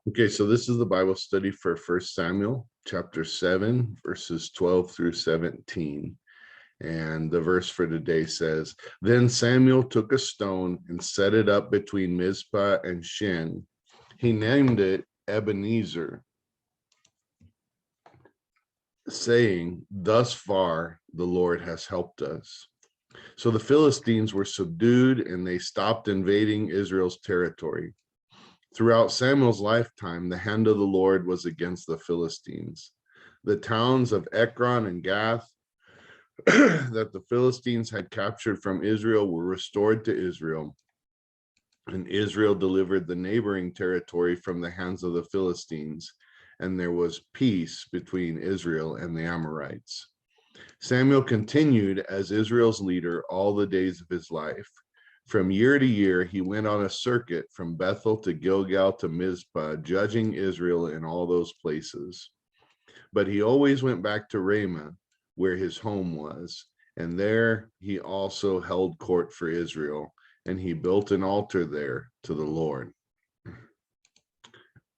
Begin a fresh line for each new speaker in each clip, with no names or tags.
Okay, so this is the Bible study for 1 Samuel chapter 7, verses 12 through 17. And the verse for today says, Then Samuel took a stone and set it up between Mizpah and Shin. He named it Ebenezer, saying, Thus far the Lord has helped us. So the Philistines were subdued and they stopped invading Israel's territory. Throughout Samuel's lifetime, the hand of the Lord was against the Philistines. The towns of Ekron and Gath that the Philistines had captured from Israel were restored to Israel, and Israel delivered the neighboring territory from the hands of the Philistines, and there was peace between Israel and the Amorites. Samuel continued as Israel's leader all the days of his life. From year to year, he went on a circuit from Bethel to Gilgal to Mizpah, judging Israel in all those places. But he always went back to Ramah, where his home was, and there he also held court for Israel, and he built an altar there to the Lord.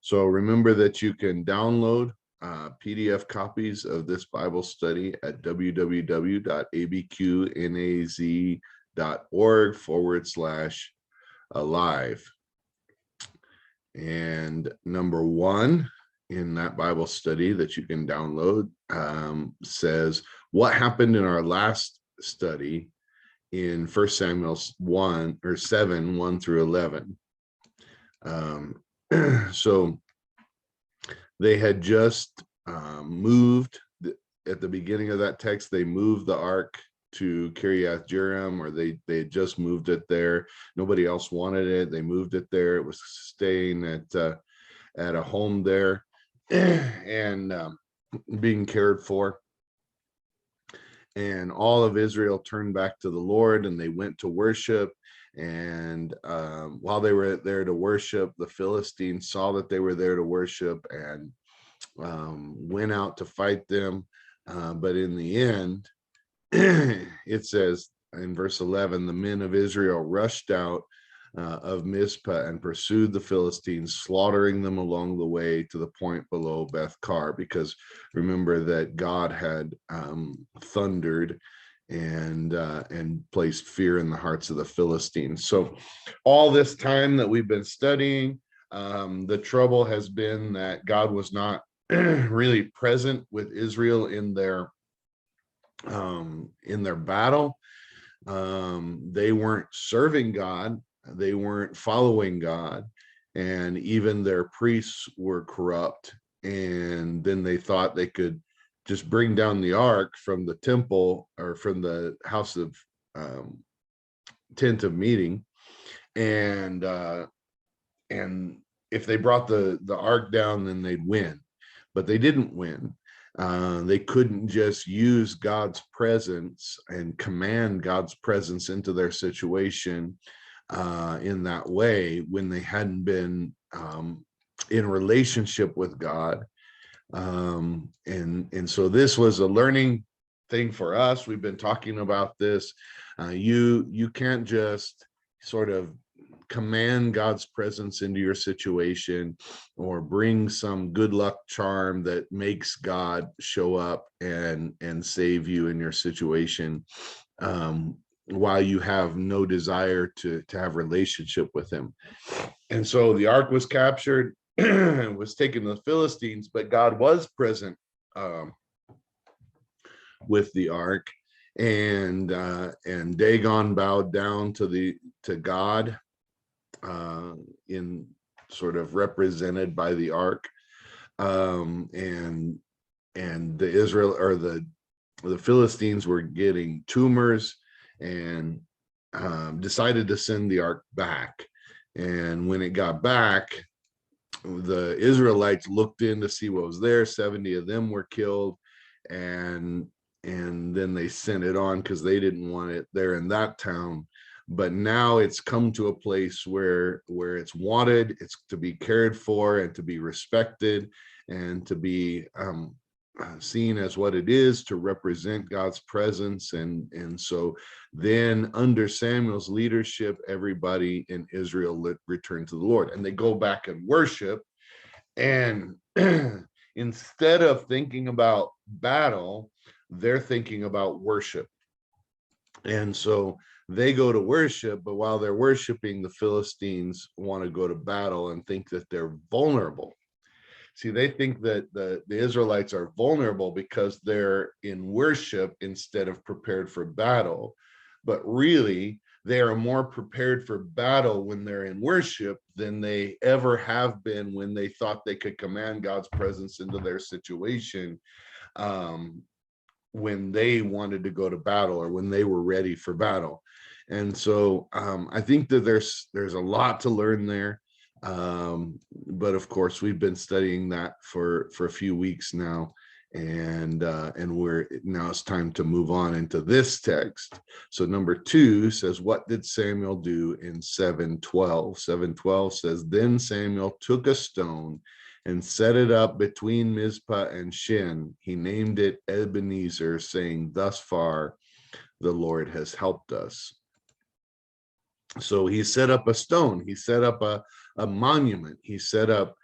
So remember that you can download PDF copies of this Bible study at www.abqnaz.org/A.L.I.V.E. And number one in that Bible study that you can download says, what happened in our last study in 1 Samuel 7, 1 through 11. So they had just moved at the beginning of that text. They moved the ark to Kiriath Jearim, or they had just moved it there. Nobody else wanted it. They moved it there. It was staying at a home there and being cared for. And all of Israel turned back to the Lord, and they went to worship. And while they were there to worship, the Philistines saw that they were there to worship and went out to fight them. But in the end, it says in verse 11, the men of Israel rushed out of Mizpah and pursued the Philistines, slaughtering them along the way to the point below Beth-kar, because remember that God had thundered and placed fear in the hearts of the Philistines. So all this time that we've been studying, the trouble has been that God was not really present with Israel in their battle. They weren't serving God. They weren't following God, and even their priests were corrupt. And then they thought they could just bring down the ark from the temple or from the house of tent of meeting, and if they brought the ark down, then they'd win. But they didn't win. They couldn't just use God's presence and command God's presence into their situation in that way when they hadn't been in relationship with God. And so this was a learning thing for us. We've been talking about this. You can't just sort of command God's presence into your situation or bring some good luck charm that makes God show up and save you in your situation while you have no desire to have relationship with him. And so the ark was captured and was taken to the Philistines, but God was present with the ark, and Dagon bowed down to God in sort of represented by the ark, and the Philistines were getting tumors and decided to send the ark back. And when it got back, the Israelites looked in to see what was there. 70 of them were killed, and then they sent it on because they didn't want it there in that town. But now it's come to a place where it's wanted, it's to be cared for and to be respected and to be seen as what it is, to represent God's presence. And so then under Samuel's leadership, everybody in Israel returned to the Lord, and they go back and worship. And instead of thinking about battle, they're thinking about worship. And so they go to worship, but while they're worshiping, the Philistines want to go to battle and think that they're vulnerable. See, they think that the Israelites are vulnerable because they're in worship instead of prepared for battle. But really, they are more prepared for battle when they're in worship than they ever have been when they thought they could command God's presence into their situation, when they wanted to go to battle or when they were ready for battle. And so I think that there's a lot to learn there. But of course, we've been studying that for a few weeks now, and now it's time to move on into this text. So number 2 says, what did Samuel do in 7:12? 7:12 says, then Samuel took a stone and set it up between Mizpah and Shin. He named it Ebenezer, saying, thus far the Lord has helped us. So he set up a stone, he set up a monument, he set up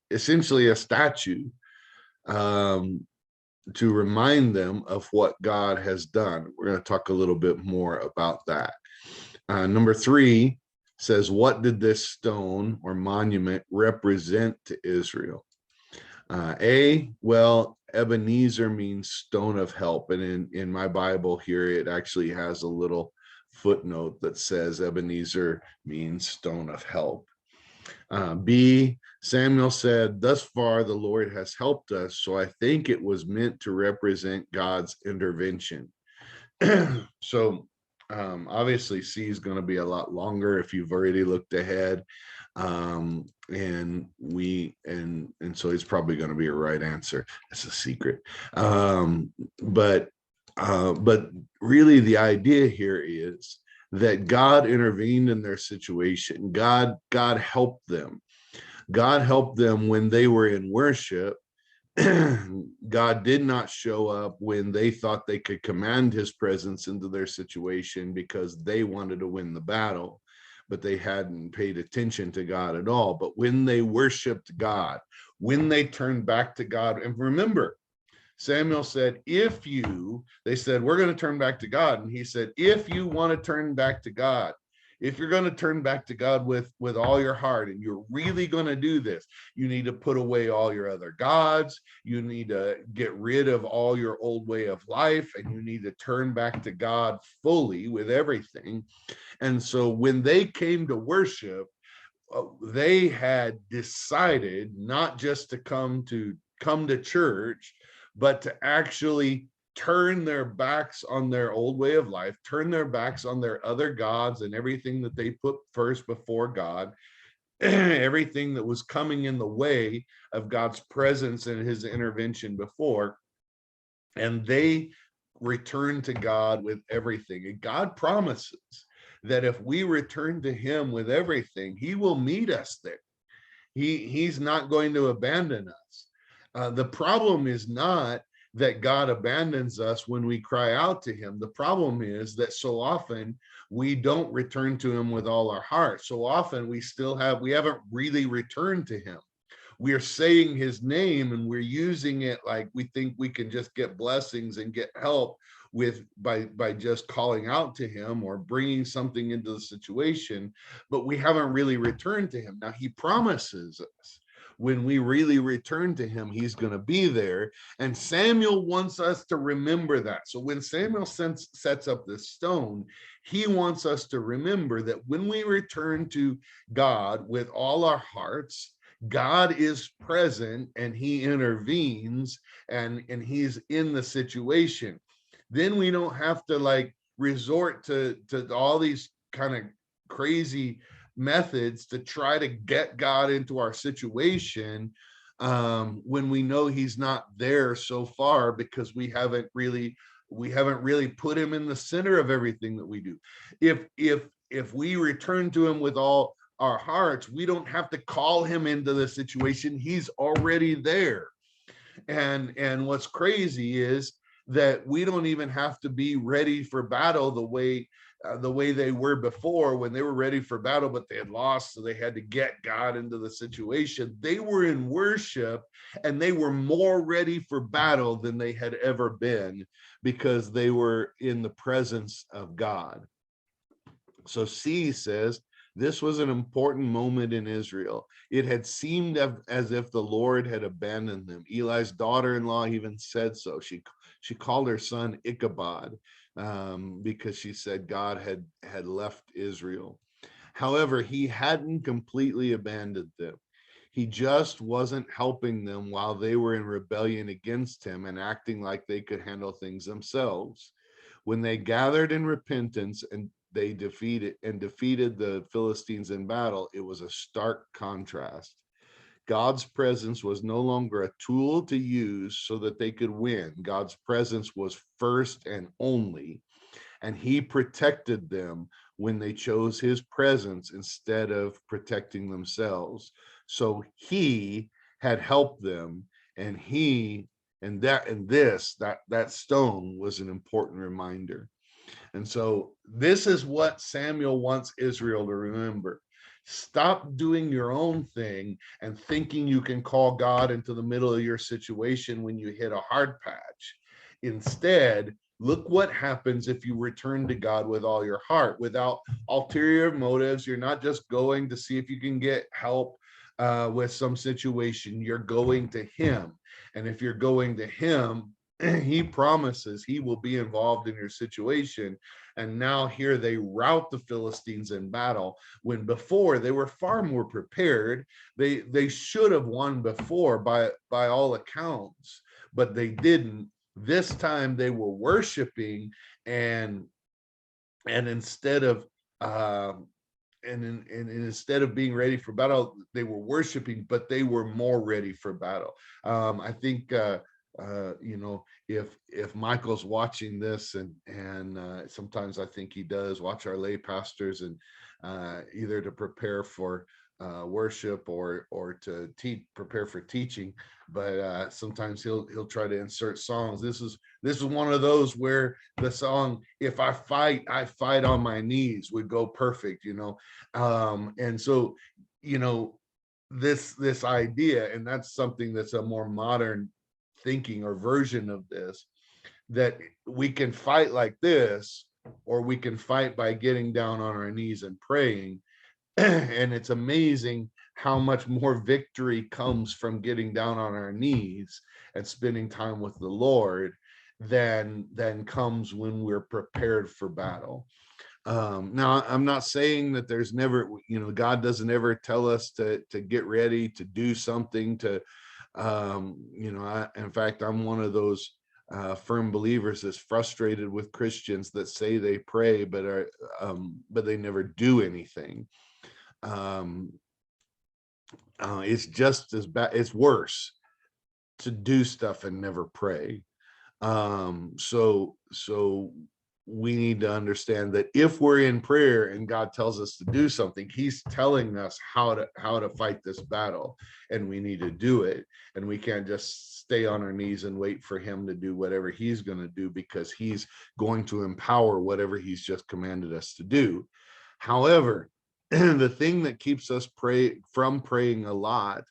essentially a statue, to remind them of what God has done. We're going to talk a little bit more about that. Number 3 says, what did this stone or monument represent to Israel? Well, Ebenezer means stone of help. And in my Bible here, it actually has a little footnote that says Ebenezer means stone of help. B, Samuel said, thus far the Lord has helped us. So I think it was meant to represent God's intervention. So obviously C is going to be a lot longer if you've already looked ahead. And so it's probably going to be a right answer. It's a secret. But really the idea here is that God intervened in their situation. God helped them. God helped them when they were in worship. God did not show up when they thought they could command his presence into their situation because they wanted to win the battle, but they hadn't paid attention to God at all. But when they worshiped God, when they turned back to God, and remember, Samuel said, they said, we're going to turn back to God. And he said, if you want to turn back to God, if you're going to turn back to God with all your heart, and you're really going to do this, you need to put away all your other gods. You need to get rid of all your old way of life, and you need to turn back to God fully with everything. And so when they came to worship, they had decided not just to come to church, but to actually turn their backs on their old way of life, turn their backs on their other gods and everything that they put first before God, everything that was coming in the way of God's presence and his intervention before. And they returned to God with everything. And God promises that if we return to him with everything, he will meet us there. He's not going to abandon us. The problem is not that God abandons us when we cry out to him. The problem is that so often we don't return to him with all our heart. So often we haven't really returned to him. We are saying his name and we're using it like we think we can just get blessings and get help by just calling out to him or bringing something into the situation, but we haven't really returned to him. Now he promises us when we really return to him, he's going to be there. And Samuel wants us to remember that. So when Samuel sets up this stone, he wants us to remember that when we return to God with all our hearts, God is present and he intervenes and he's in the situation. Then we don't have to resort to all these kind of crazy methods to try to get God into our situation when we know he's not there so far because we haven't really put him in the center of everything that we do. If we return to him with all our hearts, we don't have to call him into the situation. He's already there. And what's crazy is that we don't even have to be ready for battle the way the way they were before when they were ready for battle, but they had lost, so they had to get God into the situation. They were in worship, and they were more ready for battle than they had ever been because they were in the presence of God. So C says, this was an important moment in Israel. It had seemed as if the Lord had abandoned them. Eli's daughter-in-law even said so. She called her son Ichabod because she said God had left Israel. However, he hadn't completely abandoned them. He just wasn't helping them while they were in rebellion against him and acting like they could handle things themselves. When they gathered in repentance and they defeated the Philistines in battle, it was a stark contrast. God's presence was no longer a tool to use so that they could win. God's presence was first and only, and he protected them when they chose his presence instead of protecting themselves. So he had helped them, and that stone was an important reminder. And so this is what Samuel wants Israel to remember. Stop doing your own thing and thinking you can call God into the middle of your situation when you hit a hard patch. Instead, look what happens if you return to God with all your heart, without ulterior motives. You're not just going to see if you can get help with some situation. You're going to him. And if you're going to him, he promises he will be involved in your situation. And now here they rout the Philistines in battle, when before they were far more prepared. They should have won before by all accounts, but they didn't. This time they were worshiping, and instead of instead of being ready for battle, they were worshiping, but they were more ready for battle. I think if Michael's watching this, and sometimes I think he does watch our lay pastors, and either to prepare for worship or to prepare for teaching, but sometimes he'll try to insert songs. This is one of those where the song "If I Fight, I Fight on My Knees" would go perfect, and so this idea, and that's something that's a more modern thinking or version of this, that we can fight like this, or we can fight by getting down on our knees and praying. And it's amazing how much more victory comes from getting down on our knees and spending time with the Lord than comes when we're prepared for battle. Now, I'm not saying that there's never, God doesn't ever tell us to get ready to do something, to in fact, I'm one of those firm believers that's frustrated with Christians that say they pray but they never do anything. It's just as bad, it's worse to do stuff and never pray. So we need to understand that if we're in prayer and God tells us to do something, he's telling us how to fight this battle, and we need to do it. And we can't just stay on our knees and wait for him to do whatever he's going to do, because he's going to empower whatever he's just commanded us to do. However, the thing that keeps us from praying a lot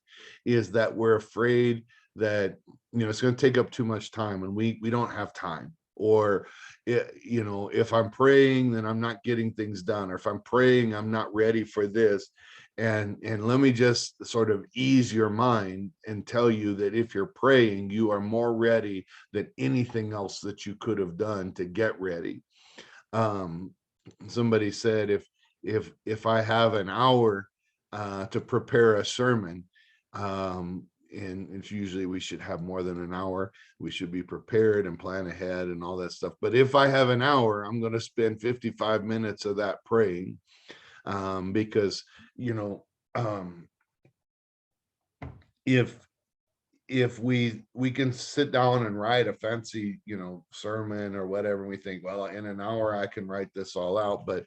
is that we're afraid that it's going to take up too much time, and we don't have time. Or if I'm praying, then I'm not getting things done. Or if I'm praying, I'm not ready for this. And let me just sort of ease your mind and tell you that if you're praying, you are more ready than anything else that you could have done to get ready. Somebody said, if I have an hour to prepare a sermon, and it's usually we should have more than an hour. We should be prepared and plan ahead and all that stuff. But if I have an hour, I'm going to spend 55 minutes of that praying, because if we can sit down and write a fancy sermon or whatever, and we think, well, in an hour I can write this all out, but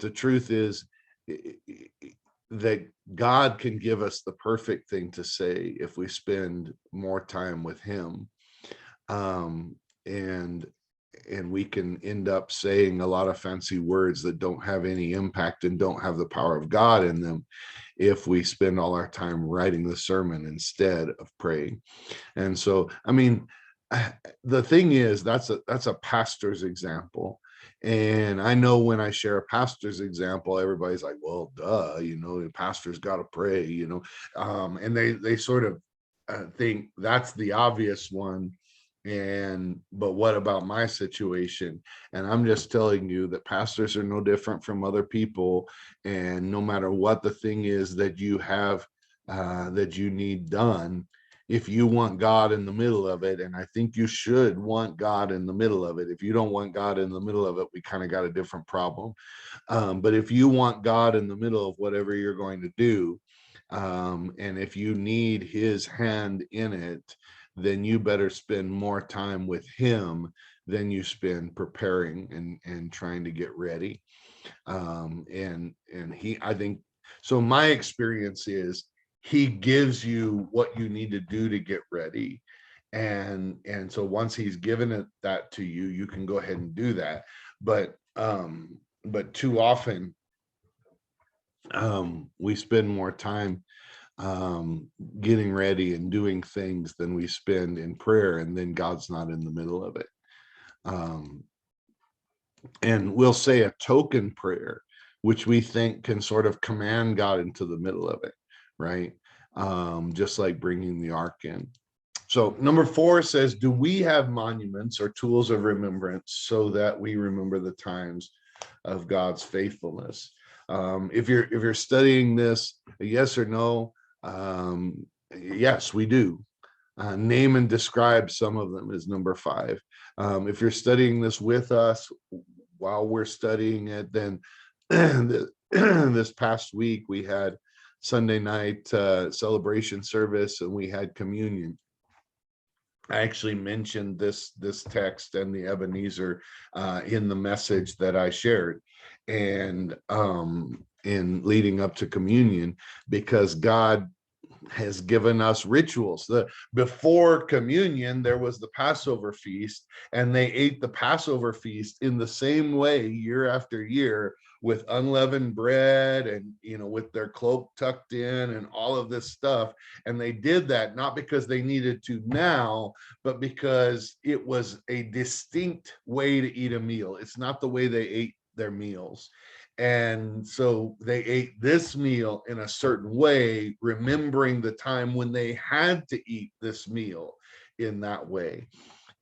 the truth is that God can give us the perfect thing to say if we spend more time with him. And and we can end up saying a lot of fancy words that don't have any impact and don't have the power of God in them if we spend all our time writing the sermon instead of praying. And so, I mean, the thing is, that's a pastor's example. And I know when I share a pastor's example, everybody's like, well, duh, the pastor's got to pray, and they sort of think that's the obvious one. But what about my situation? And I'm just telling you that pastors are no different from other people. And no matter what the thing is that you have, that you need done, if you want God in the middle of it, and I think you should want God in the middle of it. If you don't want God in the middle of it, we kind of got a different problem. But if you want God in the middle of whatever you're going to do, and if you need his hand in it, then you better spend more time with him than you spend preparing and trying to get ready. And I think so. My experience is he gives you what you need to do to get ready. And so once he's given that to you, you can go ahead and do that. But too often, we spend more time getting ready and doing things than we spend in prayer, and then God's not in the middle of it. And we'll say a token prayer, which we think can sort of command God into the middle of it, right? Just like bringing the ark in. So number 4 says, do we have monuments or tools of remembrance so that we remember the times of God's faithfulness? If you're studying this, yes or no? Yes, we do. Name and describe some of them is number 5. If you're studying this with us while we're studying it, then this past week we had Sunday night celebration service, and we had communion. I actually mentioned this text and the Ebenezer in the message that I shared, and in leading up to communion, because God has given us rituals. Before communion, there was the Passover feast, and they ate the Passover feast in the same way year after year, with unleavened bread and with their cloak tucked in and all of this stuff. And they did that not because they needed to now, but because it was a distinct way to eat a meal. It's not the way they ate their meals. And so they ate this meal in a certain way, remembering the time when they had to eat this meal in that way.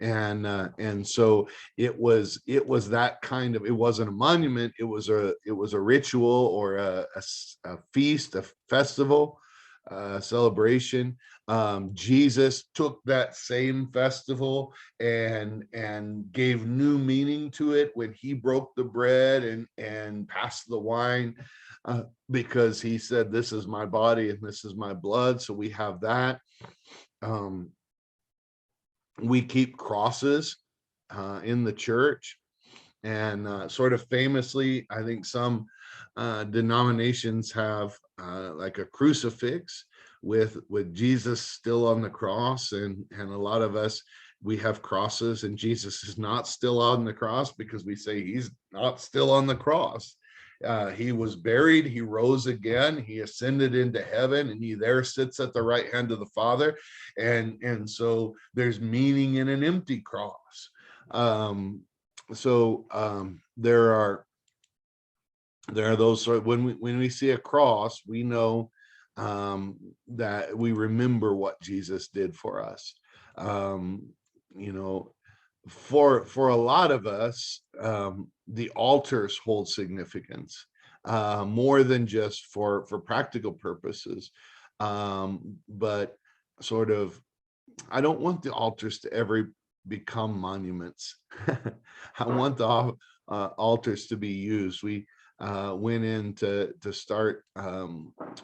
And so it was that kind of, it wasn't a monument, it was a ritual, or a feast, a festival, celebration. Jesus took that same festival and gave new meaning to it when he broke the bread and passed the wine, because he said, this is my body and this is my blood. So we have that. We keep crosses in the church, and sort of famously, I think some denominations have like a crucifix with Jesus still on the cross, and a lot of us, we have crosses, and Jesus is not still on the cross, because we say he's not still on the cross. He was buried, he rose again, he ascended into heaven, and he there sits at the right hand of the Father. And so there's meaning in an empty cross. There are those sort of, when we see a cross, we know that we remember what Jesus did for us. For a lot of us, the altars hold significance, more than just for practical purposes, but sort of, I don't want the altars to ever become monuments. I want the altars to be used. We went in to start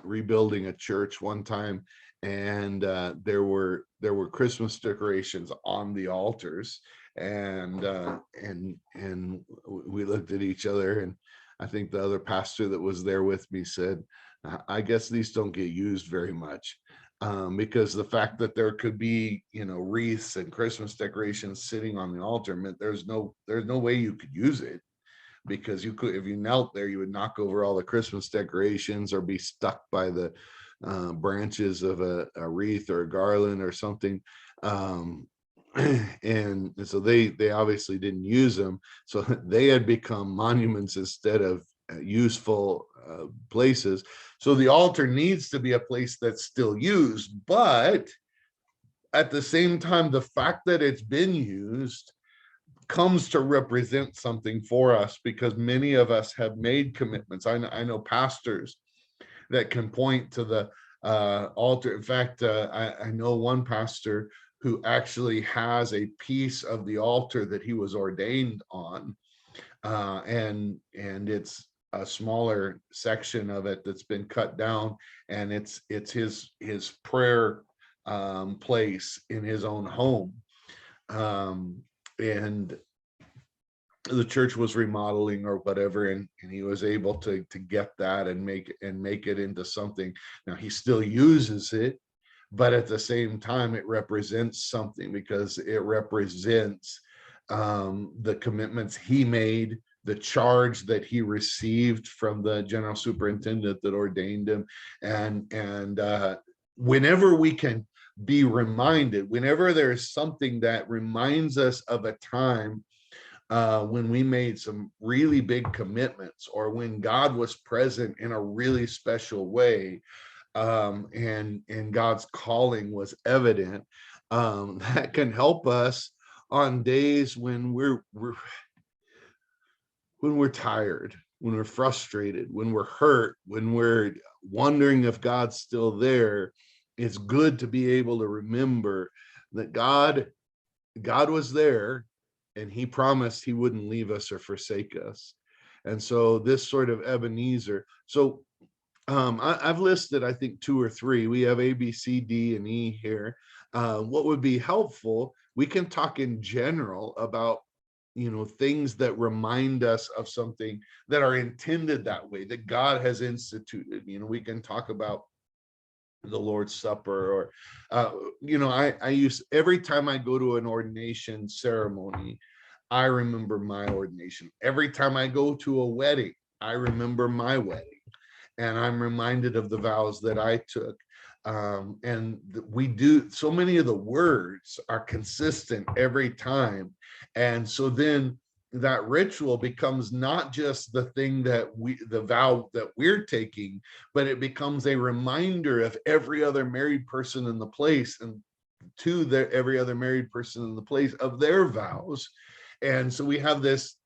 rebuilding a church one time, and there were Christmas decorations on the altars, and we looked at each other, and I think the other pastor that was there with me said, I guess these don't get used very much. because the fact that there could be, wreaths and Christmas decorations sitting on the altar meant there's no way you could use it, because you could, if you knelt there, you would knock over all the Christmas decorations or be stuck by the branches of a wreath or a garland or something. And so they obviously didn't use them, so they had become monuments instead of useful places. So the altar needs to be a place that's still used, but at the same time, the fact that it's been used comes to represent something for us, because many of us have made commitments. I know pastors that can point to the altar. In fact, I know one pastor who actually has a piece of the altar that he was ordained on, and it's a smaller section of it that's been cut down, and it's his prayer place in his own home. And the church was remodeling or whatever, and he was able to get that and make it into something. Now he still uses it, but at the same time it represents something, because it represents the commitments he made, the charge that he received from the general superintendent that ordained him. And whenever we can be reminded, whenever there's something that reminds us of a time when we made some really big commitments, or when God was present in a really special way, and God's calling was evident, that can help us on days when we're tired, when we're frustrated, when we're hurt, when we're wondering if God's still there. It's good to be able to remember that God was there, and he promised he wouldn't leave us or forsake us. And so this sort of Ebenezer. So I've listed, I think, 2 or 3. We have A, B, C, D, and E here. What would be helpful, we can talk in general about, things that remind us of something, that are intended that way, that God has instituted. We can talk about the Lord's Supper, or I use, every time I go to an ordination ceremony, I remember my ordination. Every time I go to a wedding, I remember my wedding, and I'm reminded of the vows that I took. And we do, so many of the words are consistent every time. And so then that ritual becomes not just the thing that the vow that we're taking, but it becomes a reminder of every other married person in the place, and to every other married person in the place, of their vows. And so we have this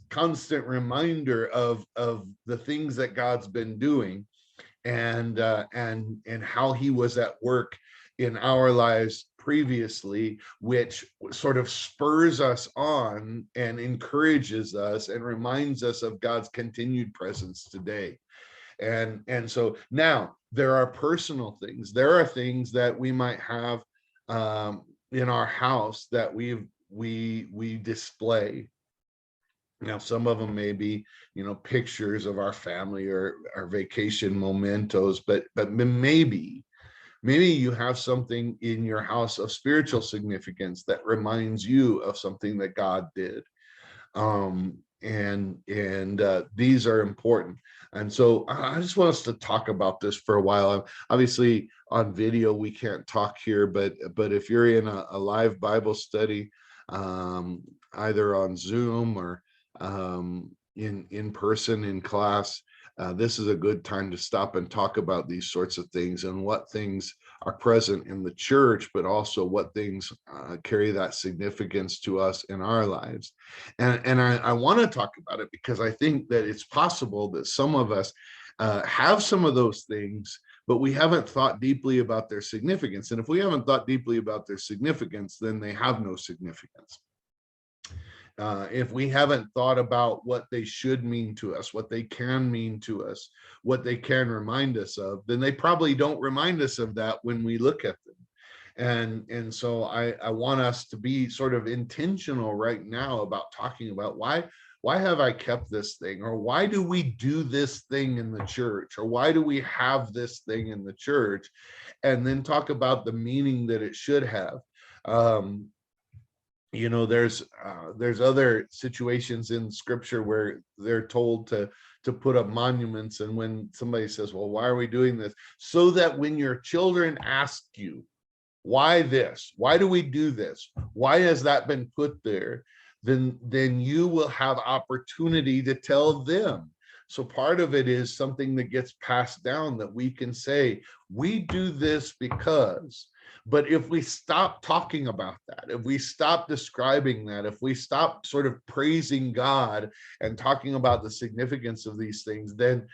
constant reminder of the things that God's been doing, and how he was at work in our lives previously, which sort of spurs us on and encourages us and reminds us of God's continued presence today. And so now there are personal things. There are things that we might have in our house that we display. Now, some of them may be, pictures of our family or our vacation mementos, but maybe you have something in your house of spiritual significance that reminds you of something that God did. And these are important. And so I just want us to talk about this for a while. Obviously on video we can't talk here, but if you're in a live Bible study, either on Zoom or in person in class, this is a good time to stop and talk about these sorts of things, and what things are present in the church, but also what things carry that significance to us in our lives. And I want to talk about it because I think that it's possible that some of us have some of those things, but we haven't thought deeply about their significance. And if we haven't thought deeply about their significance, then they have no significance. If we haven't thought about what they should mean to us, what they can mean to us, what they can remind us of, then they probably don't remind us of that when we look at them. And so I want us to be sort of intentional right now about talking about why why have I kept this thing? Or why do we do this thing in the church? Or why do we have this thing in the church? And then talk about the meaning that it should have. There's other situations in scripture where they're told to put up monuments, and when somebody says, well, why are we doing this? So that when your children ask you, why this, why do we do this, why has that been put there, then you will have opportunity to tell them. So part of it is something that gets passed down, that we can say, we do this because. But if we stop talking about that, if we stop describing that, if we stop sort of praising God and talking about the significance of these things, then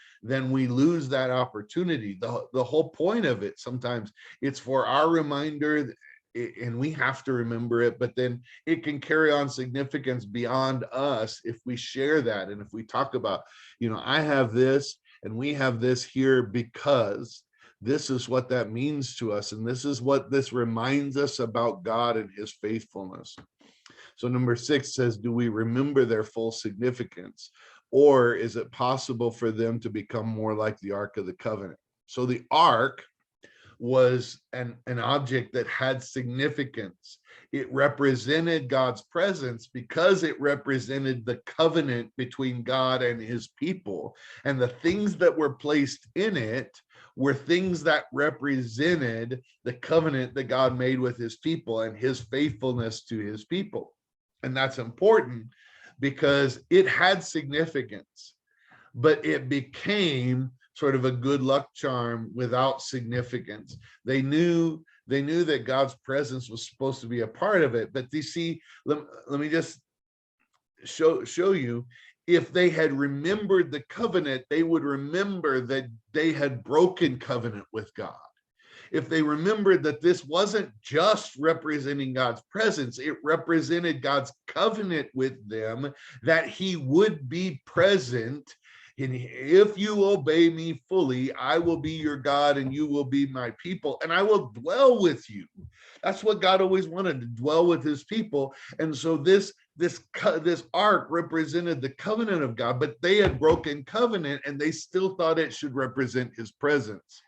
we lose that opportunity. The whole point of it, sometimes it's for our reminder, and we have to remember it, but then it can carry on significance beyond us if we share that. And if we talk about, I have this and we have this here because this is what that means to us, and this is what this reminds us about God and his faithfulness. So number 6 says, do we remember their full significance, or is it possible for them to become more like the Ark of the Covenant? So the Ark was an object that had significance. It represented God's presence because it represented the covenant between God and his people. And the things that were placed in it were things that represented the covenant that God made with his people and his faithfulness to his people. And that's important because it had significance, but it became sort of a good luck charm without significance. They knew that God's presence was supposed to be a part of it. But you see, let me just show you, if they had remembered the covenant, they would remember that they had broken covenant with God. If they remembered that this wasn't just representing God's presence, it represented God's covenant with them, that he would be present. And if you obey me fully, I will be your God and you will be my people, and I will dwell with you. That's what God always wanted, to dwell with his people. And so this ark represented the covenant of God, but they had broken covenant and they still thought it should represent his presence.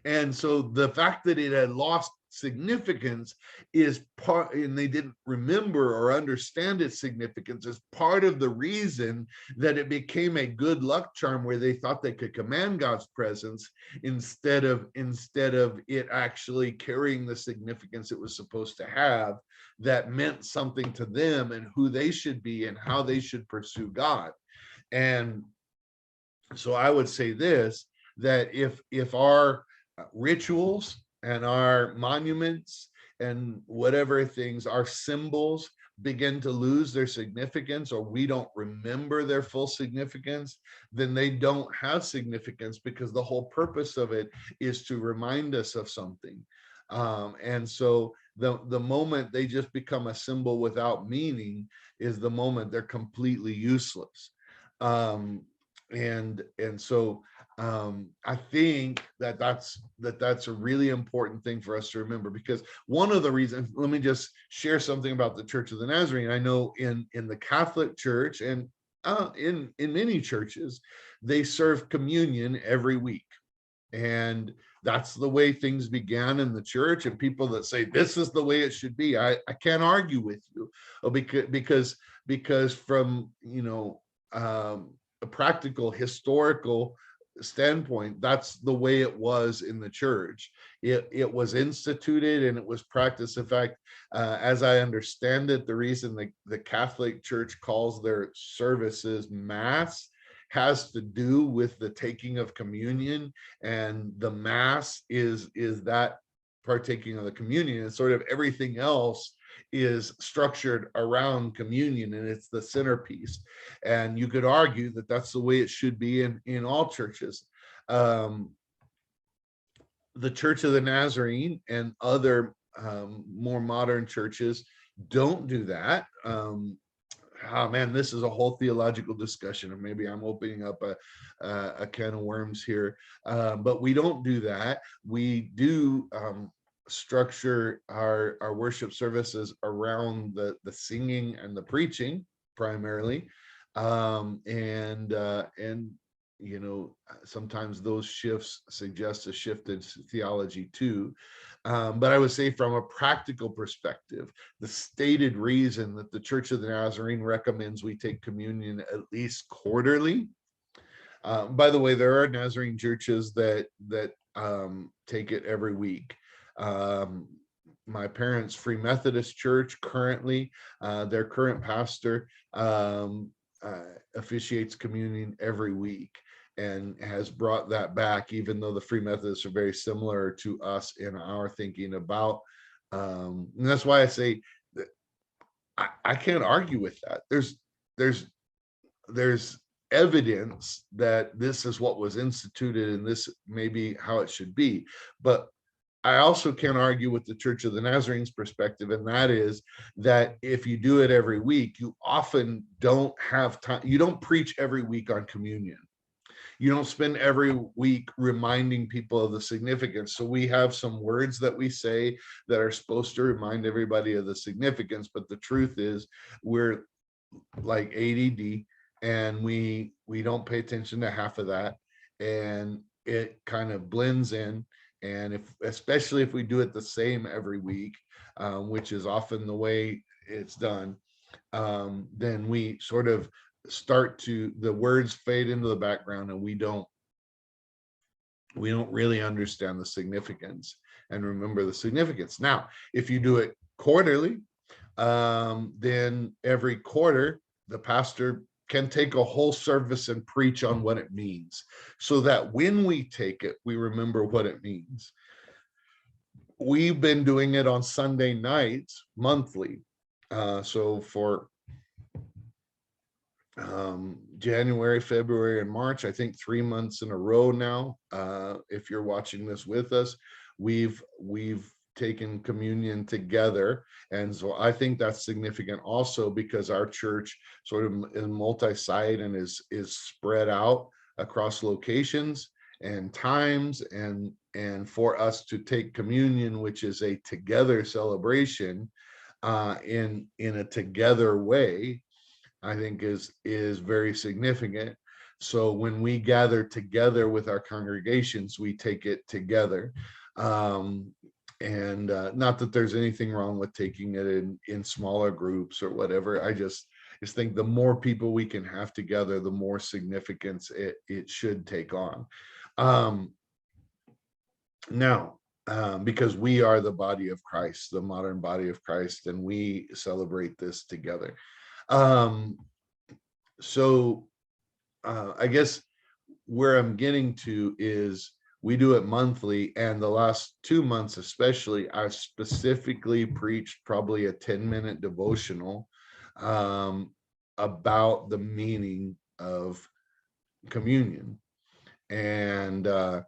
And so the fact that it had lost significance is part, and they didn't remember or understand its significance, is part of the reason that it became a good luck charm, where they thought they could command God's presence instead of it actually carrying the significance it was supposed to have, that meant something to them and who they should be and how they should pursue God. And so I would say this, that if our rituals and our monuments and whatever things, our symbols, begin to lose their significance, or we don't remember their full significance, then they don't have significance, because the whole purpose of it is to remind us of something. And so the moment they just become a symbol without meaning is the moment they're completely useless. And so I think that's a really important thing for us to remember, because one of the reasons, let me just share something about the Church of the Nazarene. I know in the Catholic Church and in many churches, they serve communion every week. And that's the way things began in the church. And people that say this is the way it should be, I can't argue with you, because from a practical historical standpoint, that's the way it was in the church. It was instituted and it was practiced. In fact, as I understand it, the reason the Catholic Church calls their services mass has to do with the taking of communion, and the mass is that partaking of the communion, and sort of everything else is structured around communion, and it's the centerpiece. And you could argue that that's the way it should be in all churches. The Church of the Nazarene and other more modern churches don't do that. Oh man, this is a whole theological discussion, and maybe I'm opening up a can of worms here, but we don't do that. We do structure our worship services around the singing and the preaching primarily. And you know, sometimes those shifts suggest a shift in theology too. But I would say from a practical perspective, the stated reason that the Church of the Nazarene recommends we take communion at least quarterly. By the way, there are Nazarene churches that take it every week. Um, my parents' Free Methodist Church currently, their current pastor officiates communion every week and has brought that back, even though the Free Methodists are very similar to us in our thinking about. And that's why I say that I can't argue with that. There's there's evidence that this is what was instituted and this may be how it should be. But I also can't argue with the Church of the Nazarene's perspective, and that is that if you do it every week, you often don't have time. You don't preach every week on communion. You don't spend every week reminding people of the significance. So we have some words that we say that are supposed to remind everybody of the significance, but the truth is we're like ADD, and we don't pay attention to half of that, and it kind of blends in. And if, especially if we do it the same every week, which is often the way it's done, then we sort of start to, the words fade into the background, and we don't really understand the significance and remember the significance. Now, if you do it quarterly, then every quarter the pastor can take a whole service and preach on what it means, so that when we take it, we remember what it means. We've been doing it on Sunday nights monthly. So for January, February, and March, I think 3 months in a row now. If you're watching this with us, we've taken communion together. And so I think that's significant also, because our church sort of is multi-site and is spread out across locations and times, and for us to take communion, which is a together celebration, in a together way, I think is very significant. So when we gather together with our congregations, we take it together. And not that there's anything wrong with taking it in smaller groups or whatever. I just think the more people we can have together, the more significance it should take on. Now, because we are the body of Christ, the modern body of Christ, and we celebrate this together. So I guess where I'm getting to is we do it monthly, and the last 2 months especially, I specifically preached probably a 10-minute devotional about the meaning of communion. And I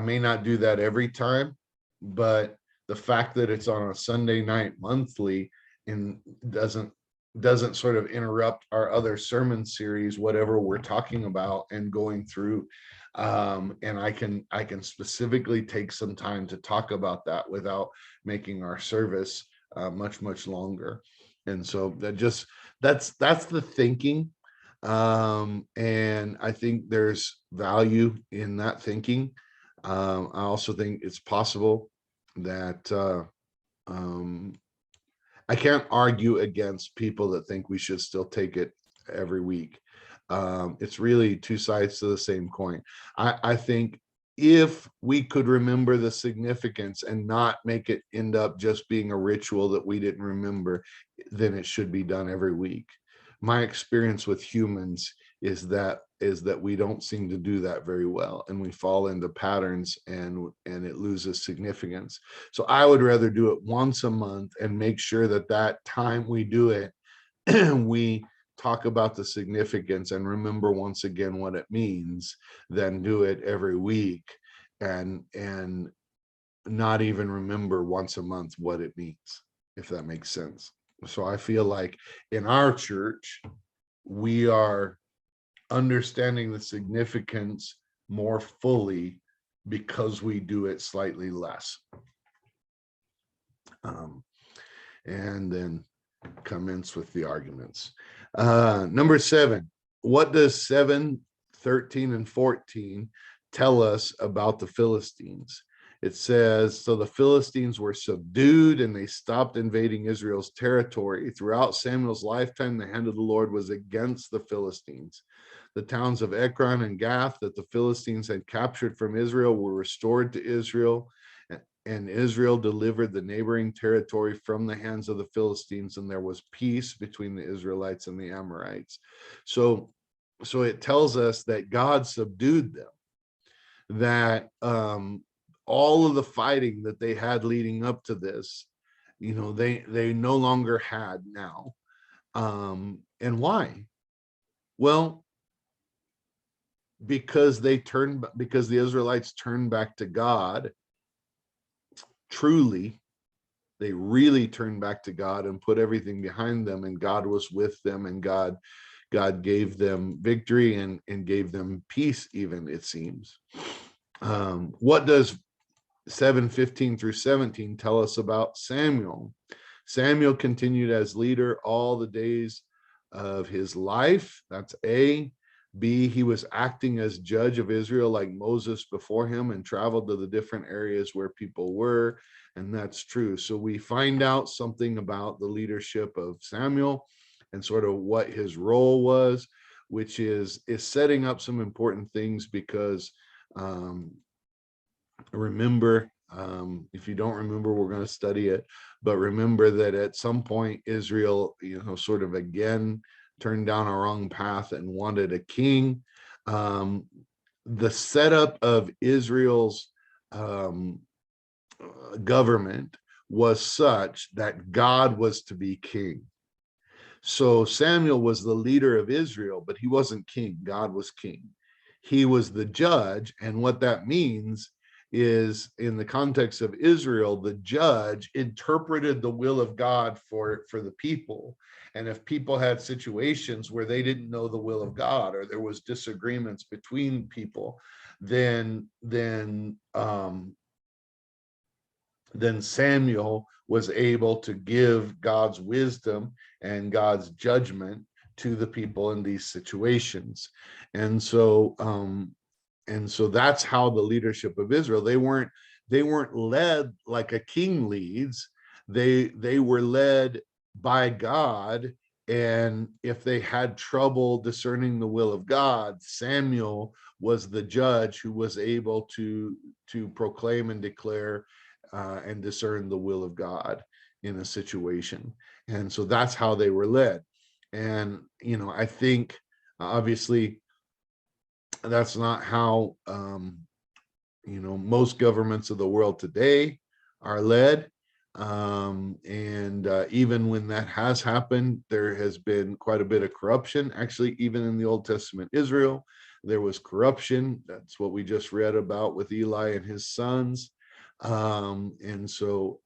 may not do that every time, but the fact that it's on a Sunday night monthly and doesn't sort of interrupt our other sermon series, whatever we're talking about and going through. And I can specifically take some time to talk about that without making our service much longer. And so that's the thinking. And I think there's value in that thinking. I also think it's possible that I can't argue against people that think we should still take it every week. It's really two sides to the same coin. I think if we could remember the significance and not make it end up just being a ritual that we didn't remember, then it should be done every week. My experience with humans is that we don't seem to do that very well, and we fall into patterns, and it loses significance. So I would rather do it once a month and make sure that time we do it, we talk about the significance and remember once again what it means, than do it every week and not even remember once a month what it means, if that makes sense. So I feel like in our church, we are understanding the significance more fully because we do it slightly less. And then commence with the arguments. Number 7, what does 7:13 and 14 tell us about the Philistines? It says, so the Philistines were subdued and they stopped invading Israel's territory. Throughout Samuel's lifetime, the hand of the Lord was against the Philistines. The towns of Ekron and Gath that the Philistines had captured from Israel were restored to Israel, and Israel delivered the neighboring territory from the hands of the Philistines, and there was peace between the Israelites and the Amorites. So it tells us that God subdued them, that all of the fighting that they had leading up to this, they no longer had now. And why? Well, because the Israelites turned back to God. Truly, they really turned back to God and put everything behind them, and God was with them, and God gave them victory and gave them peace, even, it seems. What does 7:15-17 tell us about Samuel? Samuel continued as leader all the days of his life. That's A. B, he was acting as judge of Israel like Moses before him and traveled to the different areas where people were. And that's true. So we find out something about the leadership of Samuel and sort of what his role was, which is setting up some important things, because remember, if you don't remember, we're going to study it, but remember that at some point Israel, sort of again turned down a wrong path and wanted a king. The setup of Israel's government was such that God was to be king. So Samuel was the leader of Israel, but he wasn't king. God was king. He was the judge. And what that means is, in the context of Israel, the judge interpreted the will of God for the people. And if people had situations where they didn't know the will of God, or there was disagreements between people, then Samuel was able to give God's wisdom and God's judgment to the people in these situations. And so that's how the leadership of Israel, they weren't led like a king leads. They were led by God. And if they had trouble discerning the will of God, Samuel was the judge who was able to proclaim and declare and discern the will of God in a situation. And so that's how they were led. And I think obviously that's not how most governments of the world today are led. Even when that has happened, there has been quite a bit of corruption. Actually, even in the Old Testament Israel, there was corruption. That's what we just read about with Eli and his sons. And so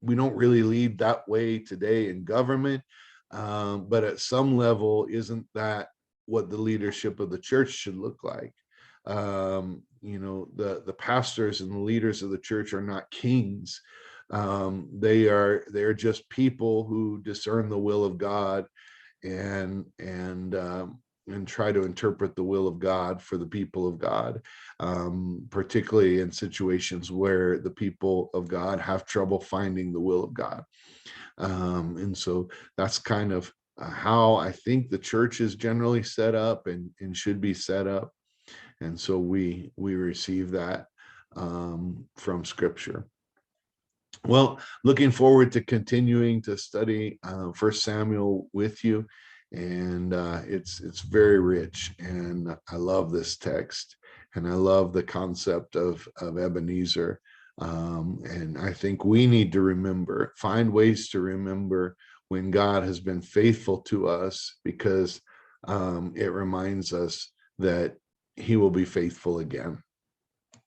we don't really lead that way today in government. But at some level, isn't that what the leadership of the church should look like? The pastors and the leaders of the church are not kings. They're just people who discern the will of God and try to interpret the will of God for the people of God, particularly in situations where the people of God have trouble finding the will of God. And so that's kind of how I think the church is generally set up and should be set up. And so we receive that from Scripture. Well, looking forward to continuing to study 1 Samuel with you, and it's very rich, and I love this text, and I love the concept of Ebenezer, and I think we need to find ways to remember when God has been faithful to us, because it reminds us that he will be faithful again.